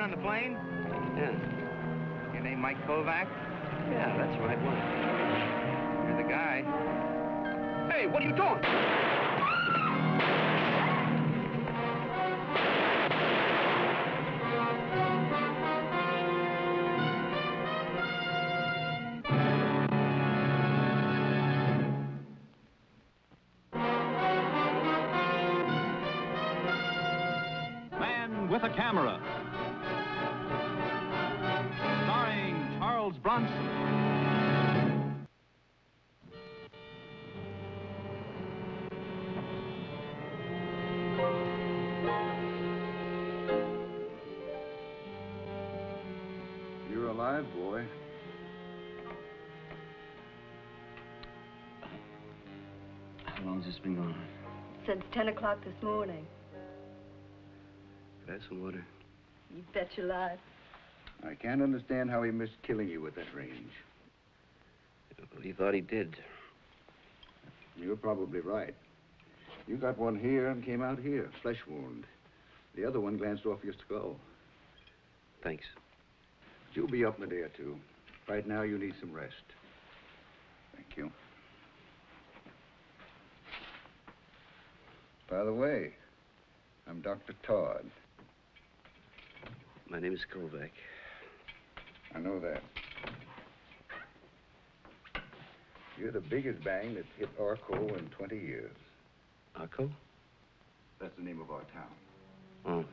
on the plane? Yeah. Your name Mike Kovac? Yeah, that's right. What? You're the guy. Hey, what are you doing? With a Camera, starring Charles Bronson. You're alive, boy. How long's this been going on? Since 10 o'clock this morning. Could I have some water? You bet your life. I can't understand how he missed killing you at that range. Well, he thought he did. You're probably right. You got one here and came out here, flesh wound. The other one glanced off your skull. Thanks. But you'll be up in a day or two. Right now, you need some rest. Thank you. By the way, I'm Dr. Todd. My name is Kovac. I know that. You're the biggest bang that's hit Arco in 20 years. Arco? That's the name of our town. Oh.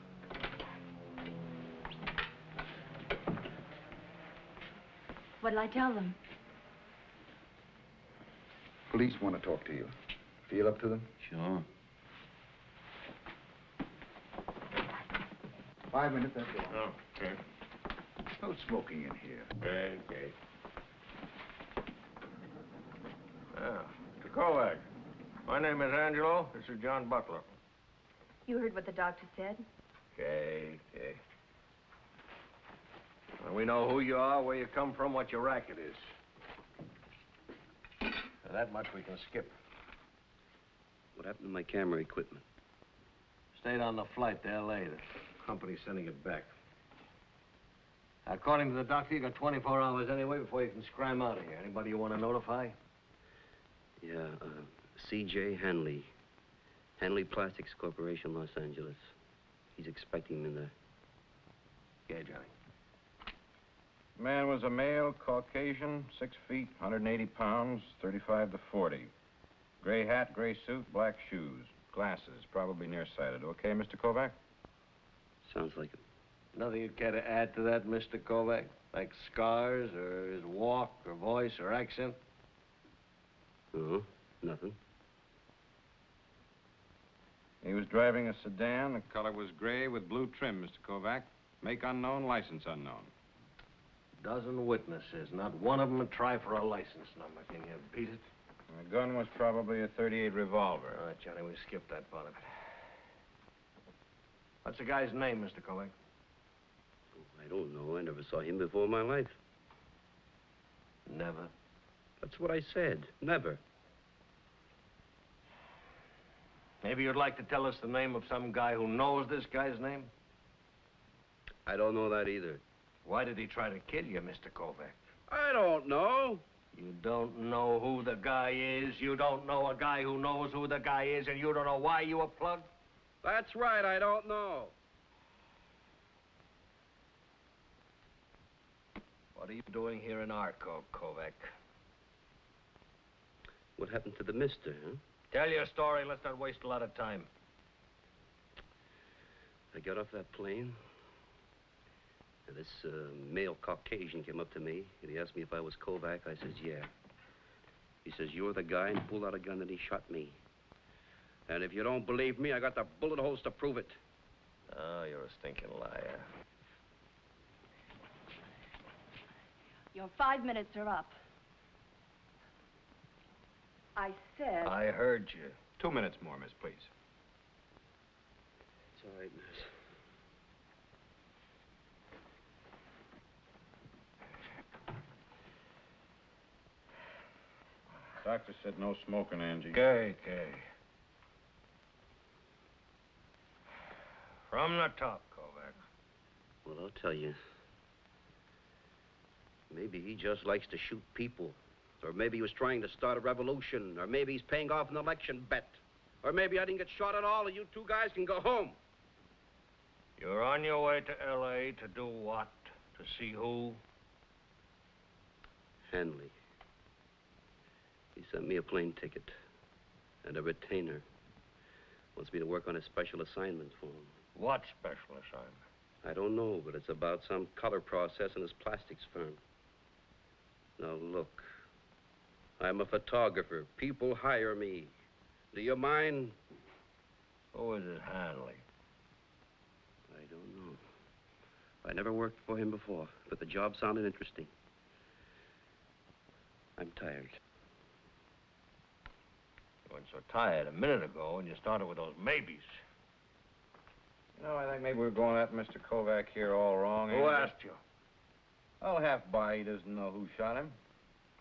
What'll I tell them? Police want to talk to you. Feel up to them? Sure. 5 minutes, that's all. Oh, okay. No smoking in here. Okay. Yeah, Mr. Kovac. My name is Angelo. This is John Butler. You heard what the doctor said? Okay. Well, we know who you are, where you come from, what your racket is. Now, that much we can skip. What happened to my camera equipment? Stayed on the flight to L.A. The company's sending it back. According to the doctor, you got 24 hours anyway before you can scram out of here. Anybody you want to notify? Yeah, C.J. Hanley. Hanley Plastics Corporation, Los Angeles. He's expecting me in there. Yeah, Johnny. Man was a male, Caucasian, 6 feet, 180 pounds, 35 to 40. Gray hat, gray suit, black shoes. Glasses, probably nearsighted. Okay, Mr. Kovac? Sounds like it. Nothing you'd care to add to that, Mr. Kovac? Like scars, or his walk, or voice, or accent? No, nothing. He was driving a sedan. The color was gray with blue trim, Mr. Kovac. Make unknown, license unknown. Dozen witnesses, not one of them would try for a license number. Can you beat it? And the gun was probably a .38 revolver. All right, Johnny, we skipped that part of it. What's the guy's name, Mr. Kovac? Oh, I don't know. I never saw him before in my life. Never. That's what I said. Never. Maybe you'd like to tell us the name of some guy who knows this guy's name? I don't know that either. Why did he try to kill you, Mr. Kovac? I don't know. You don't know who the guy is. You don't know a guy who knows who the guy is, and you don't know why you were plugged? That's right, I don't know. What are you doing here in Arco, Kovac? What happened to the mister, huh? Tell your story. Let's not waste a lot of time. I got off that plane. And this male Caucasian came up to me, and he asked me if I was Kovac. I says, yeah. He says, you're the guy, and he pulled out a gun and he shot me. And if you don't believe me, I got the bullet holes to prove it. Oh, you're a stinking liar. Your 5 minutes are up. I said... I heard you. 2 minutes more, miss, please. It's all right, miss. Doctor said no smoking, Angie. Okay. From the top, Kovac. Well, I'll tell you. Maybe he just likes to shoot people. Or maybe he was trying to start a revolution. Or maybe he's paying off an election bet. Or maybe I didn't get shot at all and you two guys can go home. You're on your way to L.A. to do what? To see who? Hanley. He sent me a plane ticket and a retainer. Wants me to work on a special assignment for him. What special assignment? I don't know, but it's about some color process in his plastics firm. Now, look. I'm a photographer. People hire me. Do you mind? Who is it, Hanley? I don't know. I never worked for him before, but the job sounded interesting. I'm tired. You weren't so tired a minute ago when you started with those maybes. You know, I think maybe we're going at Mr. Kovac here all wrong. Who asked you? I'll half buy he doesn't know who shot him.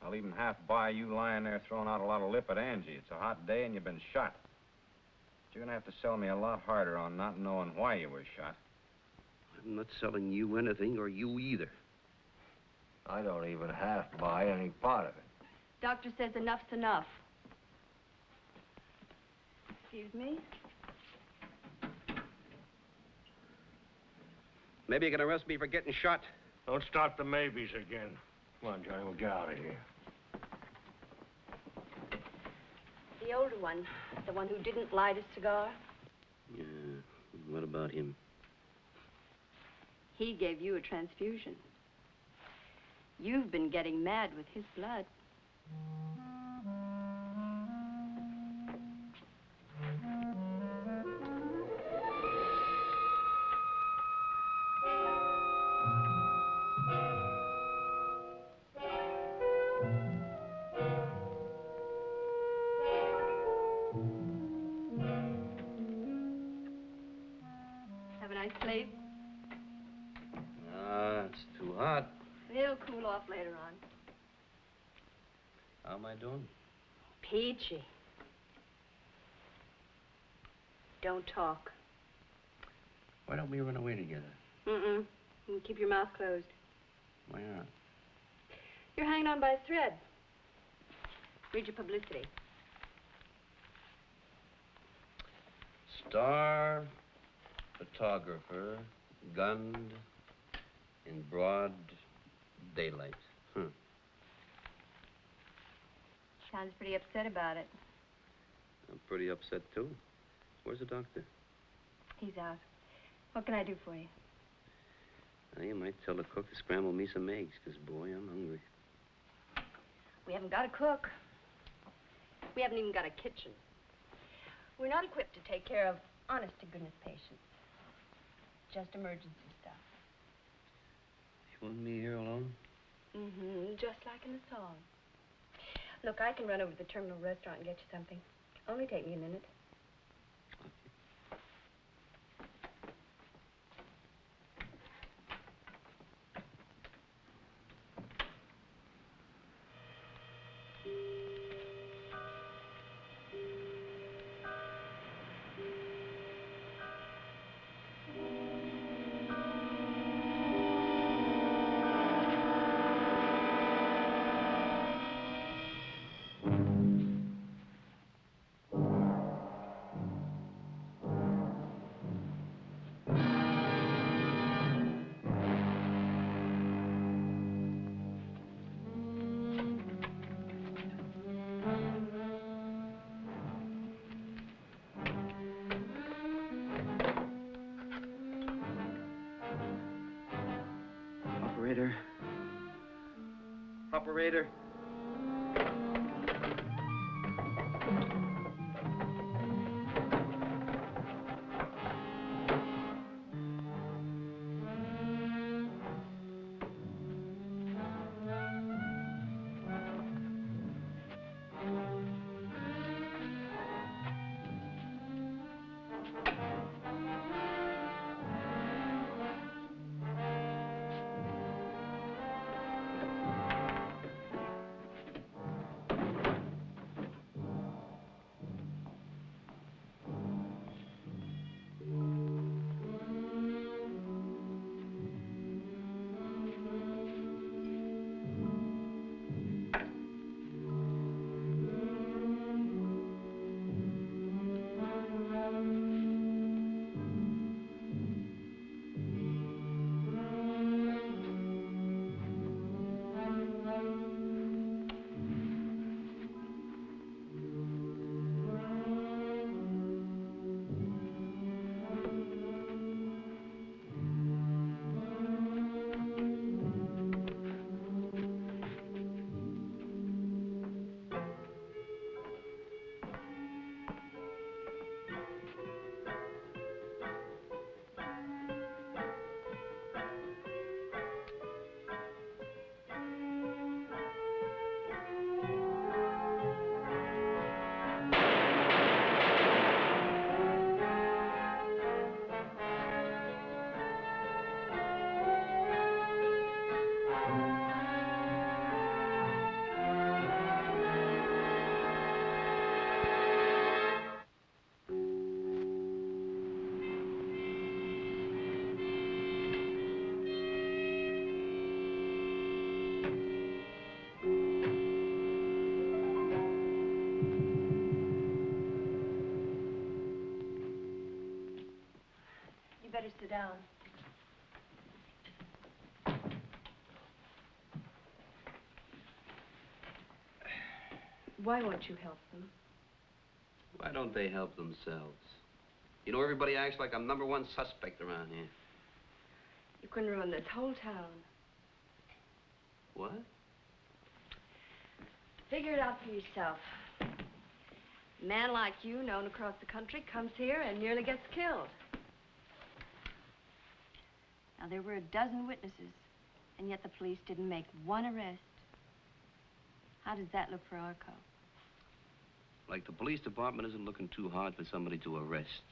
I'll even half buy you lying there throwing out a lot of lip at Angie. It's a hot day and you've been shot. But you're gonna have to sell me a lot harder on not knowing why you were shot. I'm not selling you anything, or you either. I don't even half buy any part of it. Doctor says enough's enough. Excuse me? Maybe you can arrest me for getting shot. Don't start the maybes again. Come on, Johnny, we'll get out of here. The older one. The one who didn't light a cigar. Yeah, what about him? He gave you a transfusion. You've been getting mad with his blood. Have a nice sleep. It's too hot. He'll cool off later on. How am I doing? Peachy. Don't talk. Why don't we run away together? Mm-mm. You keep your mouth closed. Why not? You're hanging on by a thread. Read your publicity. Star photographer gunned in broad daylight. Sounds pretty upset about it. I'm pretty upset, too. Where's the doctor? He's out. What can I do for you? Now, you might tell the cook to scramble me some eggs, because, boy, I'm hungry. We haven't got a cook. We haven't even got a kitchen. We're not equipped to take care of honest-to-goodness patients. Just emergency stuff. You want me here alone? Mm-hmm, just like in the song. Look, I can run over to the terminal restaurant and get you something. Only take me a minute. Operator. Operator. down. Why won't you help them? Why don't they help themselves? You know, everybody acts like I'm #1 suspect around here. You can ruin this whole town. What? Figure it out for yourself. A man like you, known across the country, comes here and nearly gets killed. Now, there were a dozen witnesses, and yet the police didn't make one arrest. How does that look for our cop? Like the police department isn't looking too hard for somebody to arrest.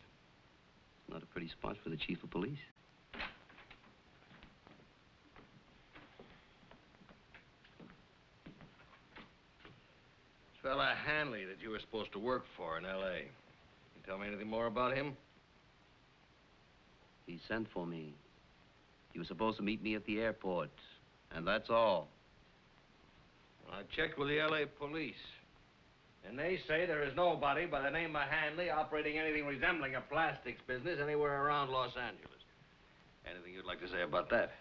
Not a pretty spot for the chief of police. Fella Hanley that you were supposed to work for in L.A. You tell me anything more about him? He sent for me. He was supposed to meet me at the airport, and that's all. Well, I checked with the L.A. police, and they say there is nobody by the name of Hanley operating anything resembling a plastics business anywhere around Los Angeles. Anything you'd like to say about that?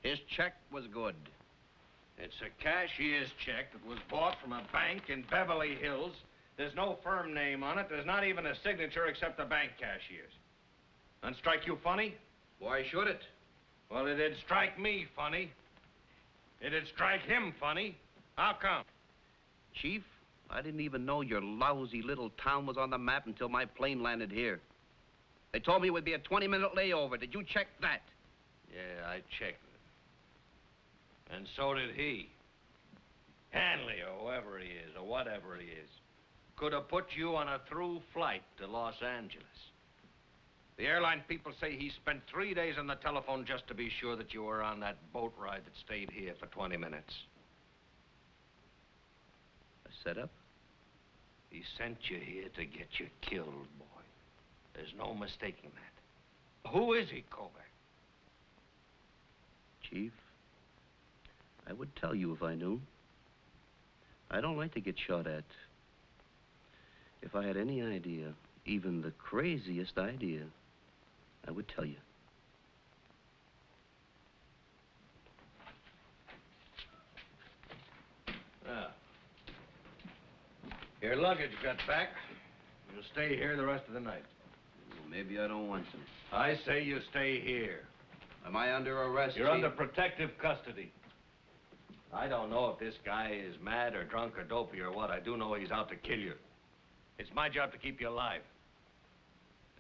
His check was good. It's a cashier's check that was bought from a bank in Beverly Hills. There's no firm name on it. There's not even a signature except the bank cashier's. Doesn't strike you funny? Why should it? Well, it did strike me funny. It'd strike him funny. How come? Chief, I didn't even know your lousy little town was on the map until my plane landed here. They told me it would be a 20-minute layover. Did you check that? Yeah, I checked it. And so did he. Hanley, or whoever he is, or whatever he is, could have put you on a through flight to Los Angeles. The airline people say he spent 3 days on the telephone just to be sure that you were on that boat ride that stayed here for 20 minutes. A setup? He sent you here to get you killed, boy. There's no mistaking that. Who is he, Kovac? Chief, I would tell you if I knew. I don't like to get shot at. If I had any idea, even the craziest idea, I would tell you. Ah. Your luggage got back. You'll stay here the rest of the night. Well, maybe I don't want to. I say you stay here. Am I under arrest, You're Chief? under protective custody. I don't know if this guy is mad or drunk or dopey or what. I do know he's out to kill you. It's my job to keep you alive.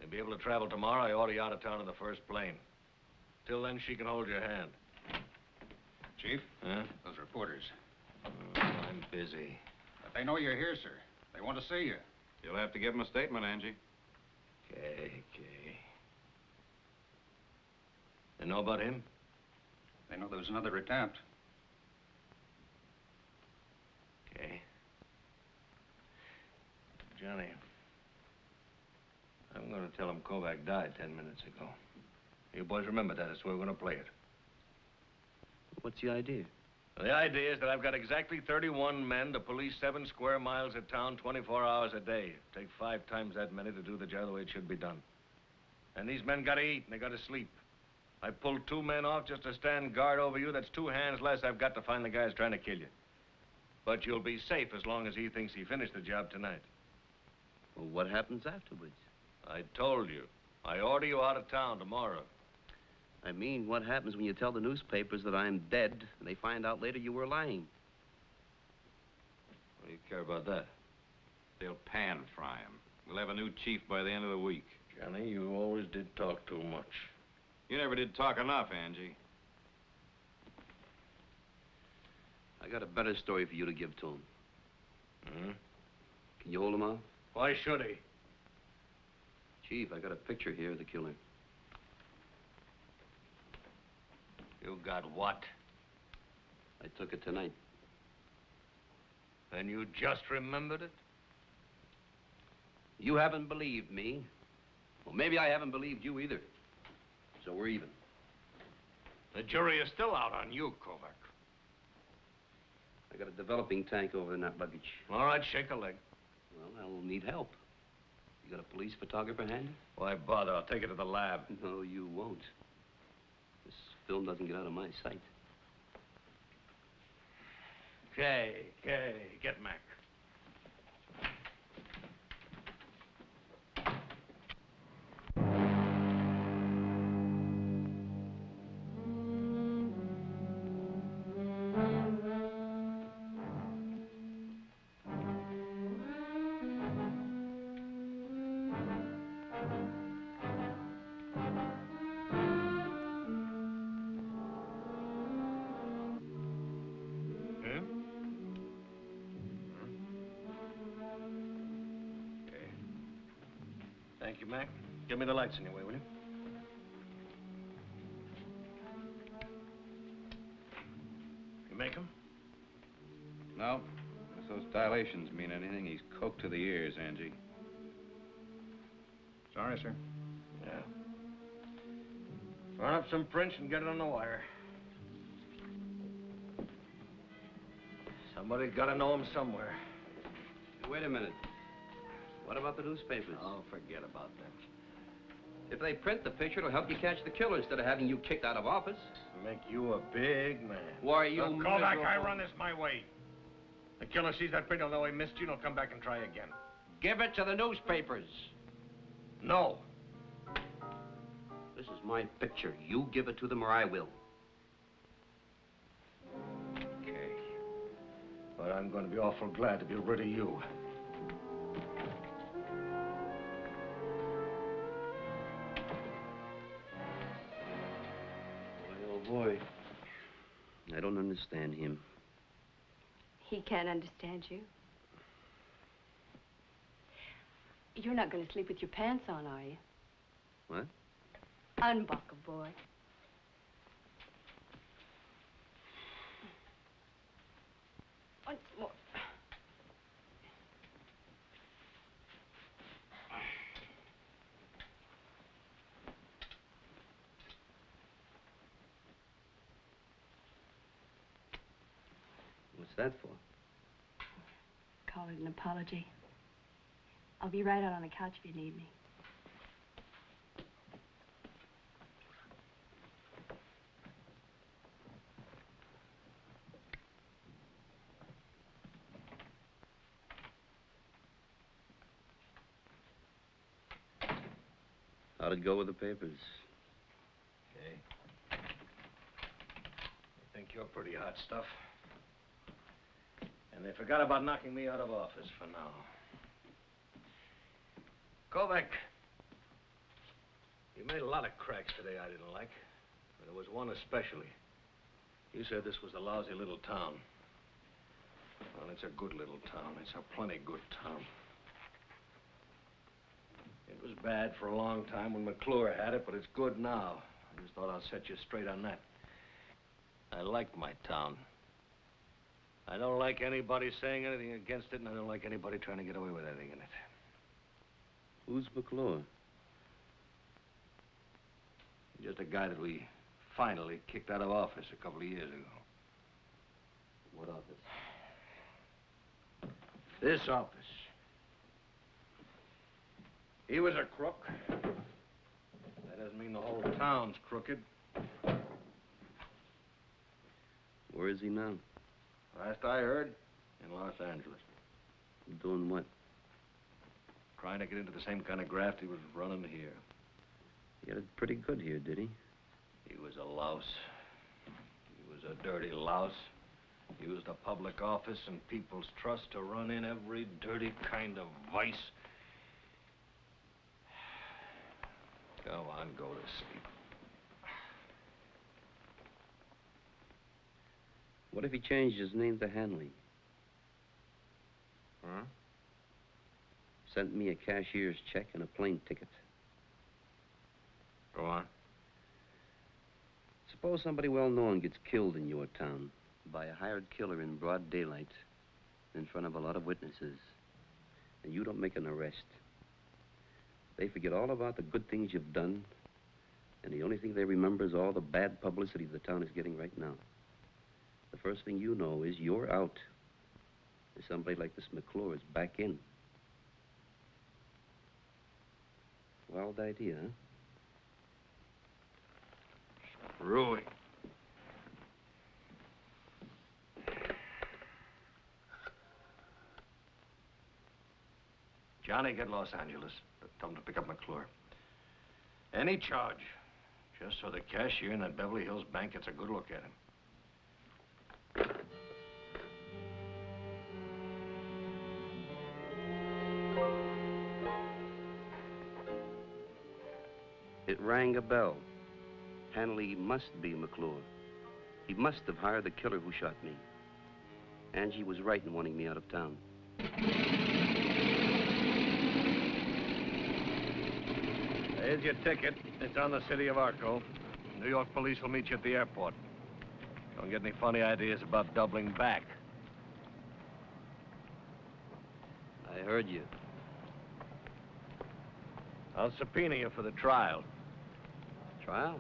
You'll be able to travel tomorrow. I order you out of town in the first plane. Till then, she can hold your hand. Chief? Huh? Those reporters. Oh, I'm busy. But they know you're here, sir. They want to see you. You'll have to give him a statement, Angie. Okay. They know about him? They know there was another attempt. Okay. Johnny, I'm going to tell him Kovac died 10 minutes ago. You boys remember that. That's where we're going to play it. What's the idea? Well, the idea is that I've got exactly 31 men to police 7 square miles of town 24 hours a day. Take 5 times that many to do the job the way it should be done. And these men got to eat and they got to sleep. I pulled 2 men off just to stand guard over you. That's 2 hands less I've got to find the guys trying to kill you. But you'll be safe as long as he thinks he finished the job tonight. Well, what happens afterwards? I told you. I order you out of town tomorrow. I mean, what happens when you tell the newspapers that I'm dead and they find out later you were lying? What do you care about that? They'll pan-fry him. We'll have a new chief by the end of the week. Johnny, you always did talk too much. You never did talk enough, Angie. I got a better story for you to give to him. Hmm? Can you hold him off? Why should he? Chief, I got a picture here of the killer. You got what? I took it tonight. And you just remembered it? You haven't believed me. Well, maybe I haven't believed you either. So we're even. The jury is still out on you, Kovac. I got a developing tank over in that luggage. All right, shake a leg. Well, I'll need help. You got a police photographer handy? Why bother? I'll take it to the lab. No, you won't. This film doesn't get out of my sight. Okay, get Mac. Thank you, Mac. Give me the lights anyway, will you? You make 'em? No. If those dilations mean anything, he's coked to the ears, Angie. Sorry, sir. Yeah. Run up some prints and get it on the wire. Somebody's got to know him somewhere. Hey, wait a minute. What about the newspapers? Oh, forget about that. If they print the picture, it'll help you catch the killer instead of having you kicked out of office. Make you a big man. Why, you Look, call back. I run this my way. The killer sees that print, he'll know he missed you, and he'll come back and try again. Give it to the newspapers. No. This is my picture. You give it to them or I will. Okay. But I'm going to be awful glad to be rid of you. Boy, I don't understand him. He can't understand you. You're not going to sleep with your pants on, are you? What? Unbuckle, boy. Once more. What's that for? Call it an apology. I'll be right out on the couch if you need me. How'd it go with the papers? Okay. I think you're pretty hot stuff. And they forgot about knocking me out of office for now. Kovac, you made a lot of cracks today I didn't like, but there was one especially. You said this was a lousy little town. Well, it's a good little town. It's a plenty good town. It was bad for a long time when McClure had it, but it's good now. I just thought I'd set you straight on that. I like my town. I don't like anybody saying anything against it, and I don't like anybody trying to get away with anything in it. Who's McClure? Just a guy that we finally kicked out of office a couple of years ago. What office? This office. He was a crook. That doesn't mean the whole town's crooked. Where is he now? Last I heard, in Los Angeles. Doing what? Trying to get into the same kind of graft he was running here. He had it pretty good here, did he? He was a louse. He was a dirty louse. Used a public office and people's trust to run in every dirty kind of vice. Go on, go to sleep. What if he changed his name to Hanley? Huh? Sent me a cashier's check and a plane ticket. Go on. Suppose somebody well-known gets killed in your town by a hired killer in broad daylight in front of a lot of witnesses, and you don't make an arrest. They forget all about the good things you've done, and the only thing they remember is all the bad publicity the town is getting right now. The first thing you know is you're out. And somebody like this McClure is back in. Wild idea, huh? Screwy. Johnny, get Los Angeles. Tell him to pick up McClure. Any charge, just so the cashier in that Beverly Hills bank gets a good look at him. It rang a bell. Hanley must be McClure. He must have hired the killer who shot me. Angie was right in wanting me out of town. There's your ticket. It's on the city of Arco. New York police will meet you at the airport. Don't get any funny ideas about doubling back. I heard you. I'll subpoena you for the trial. Trial?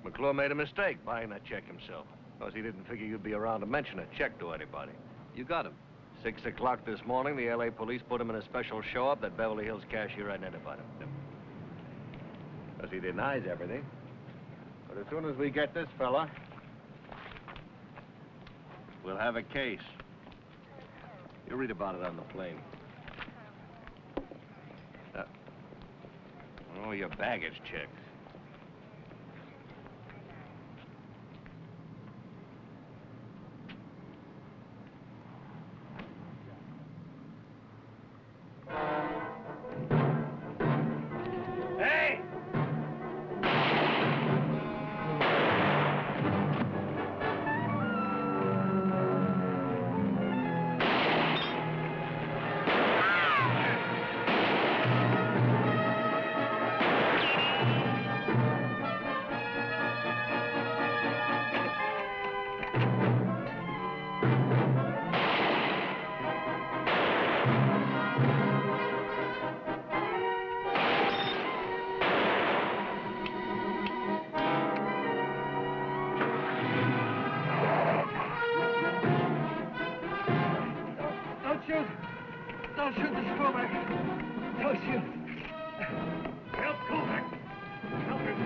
McClure made a mistake buying that check himself. Because he didn't figure you'd be around to mention a check to anybody. You got him. 6 o'clock this morning, the L.A. police put him in a special show-up that Beverly Hills cashier identified him. Because he denies everything. But as soon as we get this fella, we'll have a case. You'll read about it on the plane. Oh, your baggage check. Hey! Don't shoot the screwback. Don't shoot. Help, Kovac. Help him.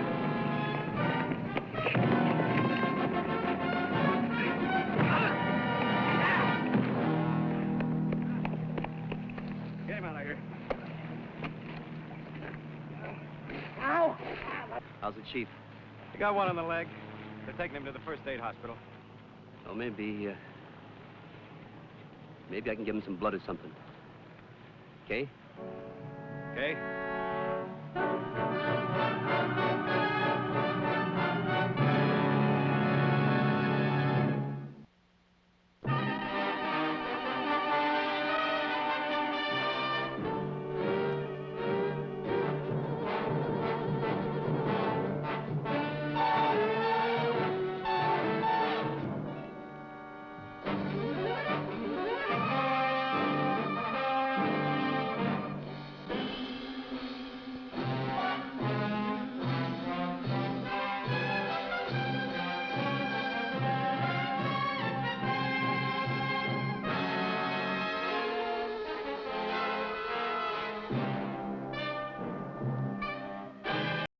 Get him out of here. Ow! How's the chief? You got one on the leg. They're taking him to the first aid hospital. Oh, maybe I can give him some blood or something. Okay? Okay?